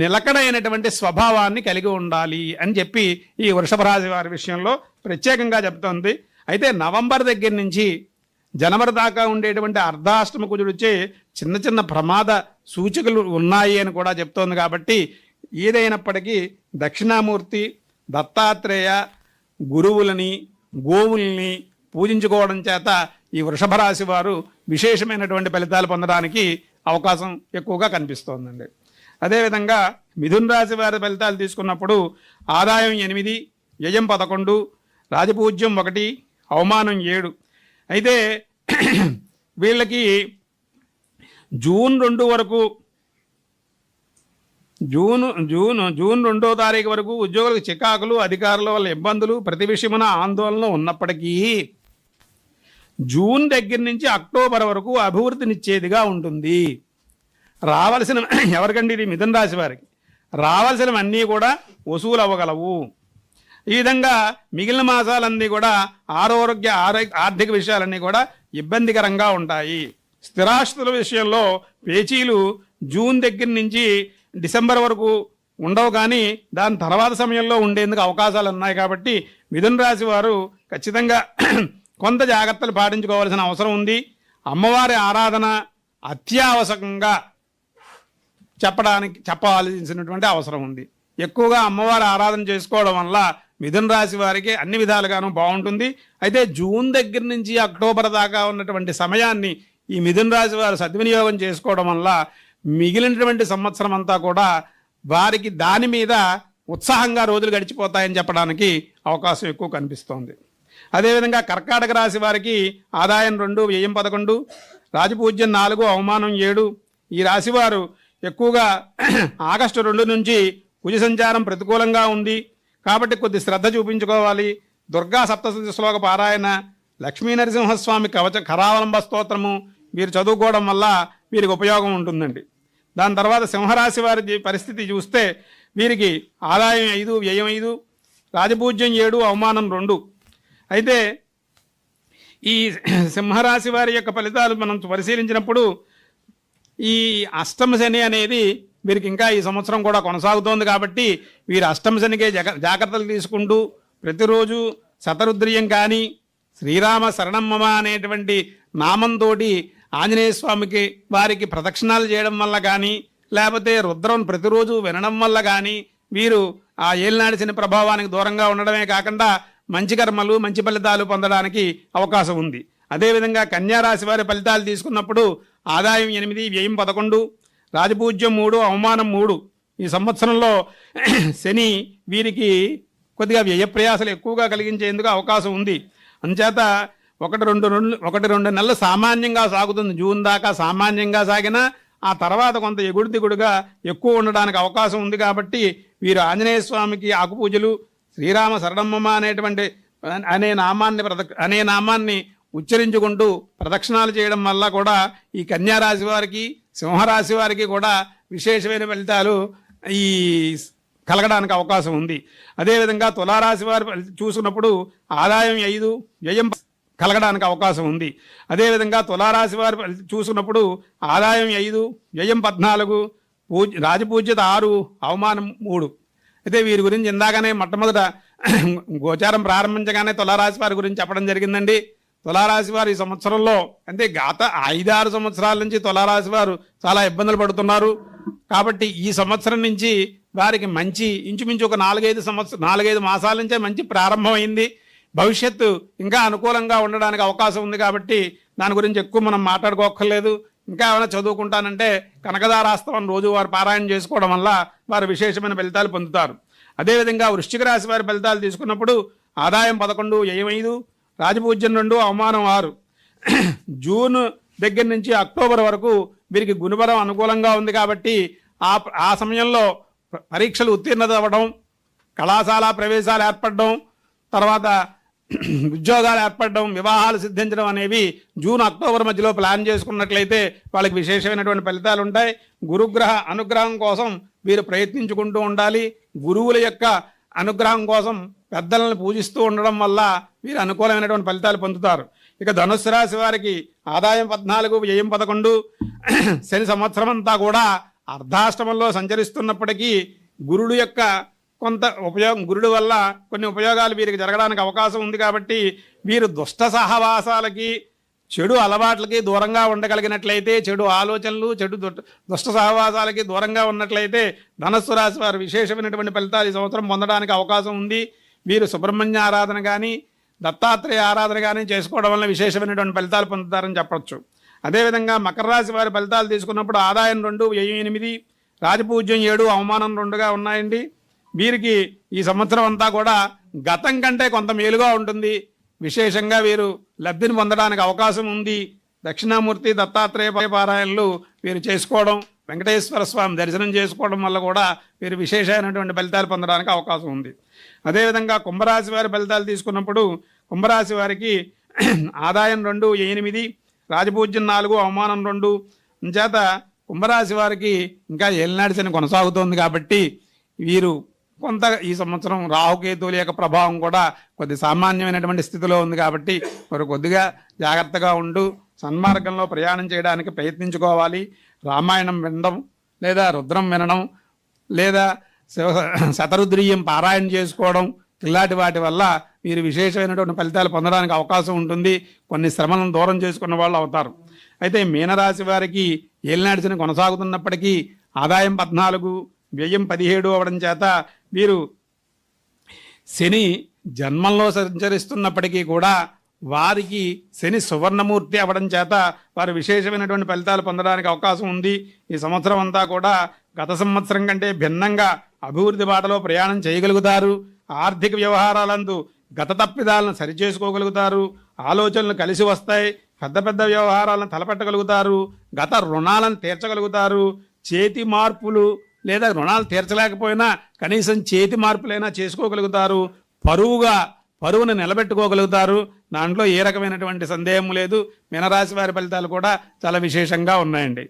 నిలకడైనటువంటి స్వభావాన్ని కలిగి ఉండాలి అని చెప్పి ఈ వృషభ రాశి వారి విషయంలో ప్రత్యేకంగా చెప్తోంది. అయితే నవంబర్ దగ్గర నుంచి జనవరి దాకా ఉండేటువంటి అర్ధాష్టమ కుజుడిచ్చే చిన్న చిన్న ప్రమాద సూచికలు ఉన్నాయి అని కూడా చెప్తోంది. కాబట్టి ఏదైనప్పటికీ దక్షిణామూర్తి, దత్తాత్రేయ, గురువులని, గోవుల్ని పూజించుకోవడం చేత ఈ వృషభ రాశి వారు విశేషమైనటువంటి ఫలితాలు పొందడానికి అవకాశం ఎక్కువగా కనిపిస్తోందండి. అదేవిధంగా మిథున రాశి వారి ఫలితాలు తీసుకున్నప్పుడు ఆదాయం 8, వ్యయం 11, రాజపూజ్యం 1, అవమానం 7. అయితే వీళ్ళకి జూన్ 2 వరకు, జూన్ 2వ తారీఖు వరకు ఉద్యోగులకు చికాకులు, అధికారుల వల్ల ఇబ్బందులు, ప్రతి విషయమున ఆందోళన ఉన్నప్పటికీ జూన్ దగ్గర నుంచి అక్టోబర్ వరకు అభివృద్ధినిచ్చేదిగా ఉంటుంది. రావాల్సిన ఎవరికండి? ఇది మిథున రాశి వారికి రావాల్సినవన్నీ కూడా వసూలు అవ్వగలవు. ఈ విధంగా మిగిలిన మాసాలన్నీ కూడా ఆర్థిక విషయాలన్నీ కూడా ఇబ్బందికరంగా ఉంటాయి. స్థిరాస్తుల విషయంలో పేచీలు జూన్ దగ్గర నుంచి డిసెంబర్ వరకు ఉండవు, కానీ దాని తర్వాత సమయంలో ఉండేందుకు అవకాశాలు ఉన్నాయి. కాబట్టి మిథున రాశి వారు ఖచ్చితంగా కొంత జాగ్రత్తలు పాటించుకోవాల్సిన అవసరం ఉంది. అమ్మవారి ఆరాధన అత్యావశ్యకంగా చెప్పాల్సినటువంటి అవసరం ఉంది. ఎక్కువగా అమ్మవారి ఆరాధన చేసుకోవడం వల్ల మిథున రాశి వారికి అన్ని విధాలుగాను బాగుంటుంది. అయితే జూన్ దగ్గర నుంచి అక్టోబర్ దాకా ఉన్నటువంటి సమయాన్ని ఈ మిథున రాశి వారు సద్వినియోగం చేసుకోవడం వల్ల మిగిలినటువంటి సంవత్సరం అంతా కూడా వారికి దాని మీద ఉత్సాహంగా రోజులు గడిచిపోతాయని చెప్పడానికి అవకాశం ఎక్కువ కనిపిస్తోంది. అదేవిధంగా కర్కాటక రాశి వారికి ఆదాయం 2, వ్యయం 11, రాజపూజ్యం 4, అవమానం 7. ఈ రాశివారు ఎక్కువగా ఆగస్టు 2 నుంచి కుజ సంచారం ప్రతికూలంగా ఉంది కాబట్టి కొద్ది శ్రద్ధ చూపించుకోవాలి. దుర్గా సప్తశతి శ్లోక పారాయణ, లక్ష్మీ నరసింహస్వామి కవచ కరావలంబ స్తోత్రము వీరు చదువుకోవడం వల్ల వీరికి ఉపయోగం ఉంటుందండి. దాని తర్వాత సింహరాశి వారి పరిస్థితి చూస్తే వీరికి ఆదాయం 5, వ్యయం 5, రాజపూజ్యం 7, అవమానం 2. అయితే ఈ సింహరాశి వారి యొక్క ఫలితాలు మనం పరిశీలించినప్పుడు ఈ అష్టమ శని అనేది వీరికి ఇంకా ఈ సంవత్సరం కూడా కొనసాగుతోంది కాబట్టి వీరు అష్టమ శనికే జాగ్రత్తలు తీసుకుంటూ ప్రతిరోజు శతరుద్రియం కానీ శ్రీరామ శరణమ్మమ అనేటువంటి నామంతో ఆంజనేయ స్వామికి వారికి ప్రదక్షిణాలు చేయడం వల్ల కానీ లేకపోతే రుద్రం ప్రతిరోజు వినడం వల్ల కానీ వీరు ఆ ఏలినాడి శని ప్రభావానికి దూరంగా ఉండడమే కాకుండా మంచి కర్మలు మంచి ఫలితాలు పొందడానికి అవకాశం ఉంది. అదేవిధంగా కన్యారాశి వారి ఫలితాలు తీసుకున్నప్పుడు ఆదాయం 8, వ్యయం 11, రాజపూజ్యం 3, అవమానం 3. ఈ సంవత్సరంలో శని వీరికి కొద్దిగా వ్యయప్రయాసలు ఎక్కువగా కలిగించేందుకు అవకాశం ఉంది. అంచేత 1-2 నెలలు సామాన్యంగా సాగుతుంది. జూన్ దాకా సామాన్యంగా సాగినా ఆ తర్వాత కొంత ఎగుడు దిగుడుగా ఎక్కువ ఉండడానికి అవకాశం ఉంది. కాబట్టి వీరు ఆంజనేయ స్వామికి ఆకుపూజలు, శ్రీరామ శరణమ్మ అనే నామాన్ని ఉచ్చరించుకుంటూ ప్రదక్షిణాలు చేయడం వల్ల కూడా ఈ కన్యారాశి వారికి సింహరాశి వారికి కూడా విశేషమైన ఫలితాలు ఈ కలగడానికి అవకాశం ఉంది. అదేవిధంగా తులారాశి వారి చూసుకున్నప్పుడు ఆదాయం 5, వ్యయం కలగడానికి అవకాశం ఉంది. అదేవిధంగా తులారాశి వారి చూసుకున్నప్పుడు ఆదాయం 5, వ్యయం 14, రాజపూజ్యత 6, అవమానం 3. అయితే వీరి గురించి ఇందాకనే మొట్టమొదట గోచారం ప్రారంభించగానే తులారాశి వారి గురించి చెప్పడం జరిగిందండి. తులారాశి వారు ఈ సంవత్సరంలో అంటే గత 5-6 సంవత్సరాల నుంచి తులారాశి వారు చాలా ఇబ్బందులు పడుతున్నారు. కాబట్టి ఈ సంవత్సరం నుంచి వారికి మంచి ఇంచుమించు ఒక 4-5 మాసాల నుంచే మంచి ప్రారంభమైంది. భవిష్యత్తు ఇంకా అనుకూలంగా ఉండడానికి అవకాశం ఉంది. కాబట్టి దాని గురించి ఎక్కువ మనం మాట్లాడుకోక్కర్లేదు. ఇంకా ఏమైనా చదువుకుంటానంటే కనకదారాస్తవం రోజు వారు పారాయణ చేసుకోవడం వల్ల వారు విశేషమైన ఫలితాలు పొందుతారు. అదేవిధంగా వృశ్చిక రాశి వారి ఫలితాలు తీసుకున్నప్పుడు ఆదాయం 11, వ్యయం 5, రాజపూజ్యం 2, అవమానం 6. జూన్ దగ్గర నుంచి అక్టోబర్ వరకు వీరికి గుణబలం అనుకూలంగా ఉంది. కాబట్టి ఆ సమయంలో పరీక్షలు ఉత్తీర్ణత అవ్వడం, కళాశాల ప్రవేశాలు ఏర్పడడం, తర్వాత ఉద్యోగాలు ఏర్పడడం, వివాహాలు సిద్ధించడం అనేవి జూన్ అక్టోబర్ మధ్యలో ప్లాన్ చేసుకున్నట్లయితే వాళ్ళకి విశేషమైనటువంటి ఫలితాలు ఉంటాయి. గురుగ్రహ అనుగ్రహం కోసం వీరు ప్రయత్నించుకుంటూ ఉండాలి. గురువుల యొక్క అనుగ్రహం కోసం పెద్దలను పూజిస్తూ ఉండడం వల్ల వీరు అనుకూలమైనటువంటి ఫలితాలు పొందుతారు. ఇక ధనుస్సు రాశి వారికి ఆదాయం 14, వ్యయం 11. శని సంవత్సరం అంతా కూడా అర్ధాష్టమంలో సంచరిస్తున్నప్పటికీ గురుడు యొక్క కొంత గురుడు వల్ల కొన్ని ఉపయోగాలు వీరికి జరగడానికి అవకాశం ఉంది. కాబట్టి వీరు దుష్ట సహవాసాలకి చెడు అలవాట్లకి దూరంగా ఉండగలిగినట్లయితే, చెడు ఆలోచనలు దుష్ట సహవాసాలకి దూరంగా ఉన్నట్లయితే ధనస్సు రాశి వారు విశేషమైనటువంటి ఫలితాలు ఈ సంవత్సరం పొందడానికి అవకాశం ఉంది. వీరు సుబ్రహ్మణ్య ఆరాధన కానీ దత్తాత్రేయ ఆరాధన కానీ చేసుకోవడం వల్ల విశేషమైనటువంటి ఫలితాలు పొందుతారని చెప్పచ్చు. అదేవిధంగా మకర రాశి వారి ఫలితాలు తీసుకున్నప్పుడు ఆదాయం 2, వ్యయం 8, రాజపూజ్యం 7, అవమానం 2గా ఉన్నాయండి. వీరికి ఈ సంవత్సరం అంతా కూడా గతం కంటే కొంత మేలుగా ఉంటుంది. విశేషంగా వీరు లబ్ధిని పొందడానికి అవకాశం ఉంది. దక్షిణామూర్తి దత్తాత్రేయ పారాయణలు వీరు చేసుకోవడం, వెంకటేశ్వర స్వామి దర్శనం చేసుకోవడం వల్ల కూడా వీరు విశేషమైనటువంటి ఫలితాలు పొందడానికి అవకాశం ఉంది. అదేవిధంగా కుంభరాశి వారి ఫలితాలు తీసుకున్నప్పుడు కుంభరాశి వారికి ఆదాయం 2, వ్యయం 8, రాజపూజ్యం 4, అవమానం 2. చేత కుంభరాశి వారికి ఇంకా ఏలినాటి శని కొనసాగుతోంది కాబట్టి వీరు కొంత ఈ సంవత్సరం రాహుకేతువుల యొక్క ప్రభావం కూడా కొద్ది సామాన్యమైనటువంటి స్థితిలో ఉంది. కాబట్టి వారు కొద్దిగా జాగ్రత్తగా ఉంటూ సన్మార్గంలో ప్రయాణం చేయడానికి ప్రయత్నించుకోవాలి. రామాయణం వినడం లేదా రుద్రం వినడం లేదా శతరుద్రీయం పారాయణ చేసుకోవడం ఇలాంటి వాటి వల్ల వీరు విశేషమైనటువంటి ఫలితాలు పొందడానికి అవకాశం ఉంటుంది. కొన్ని శ్రమలను దూరం చేసుకున్న వాళ్ళు అవుతారు. అయితే మీనరాశి వారికి ఏలినాటి శని కొనసాగుతున్నప్పటికీ ఆదాయం 14, వ్యయం 17 అవడం చేత వీరు శని జన్మంలో సంచరిస్తున్నప్పటికీ కూడా వారికి శని సువర్ణమూర్తి అవ్వడం చేత వారు విశేషమైనటువంటి ఫలితాలు పొందడానికి అవకాశం ఉంది. ఈ సంవత్సరం అంతా కూడా గత సంవత్సరం కంటే భిన్నంగా అభివృద్ధి బాటలో ప్రయాణం చేయగలుగుతారు. ఆర్థిక వ్యవహారాలందు గత తప్పిదాలను సరిచేసుకోగలుగుతారు. ఆలోచనలు కలిసి వస్తాయి. పెద్ద పెద్ద వ్యవహారాలను తలపెట్టగలుగుతారు. గత రుణాలను తీర్చగలుగుతారు. చేతి మార్పులు లేదా రుణాలు తీర్చలేకపోయినా కనీసం చేతి మార్పులైనా చేసుకోగలుగుతారు. పరువును నిలబెట్టుకోగలుగుతారు. దాంట్లో ఏ రకమైనటువంటి సందేహం లేదు. మీనరాశి వారి ఫలితాలు కూడా చాలా విశేషంగా ఉన్నాయండి.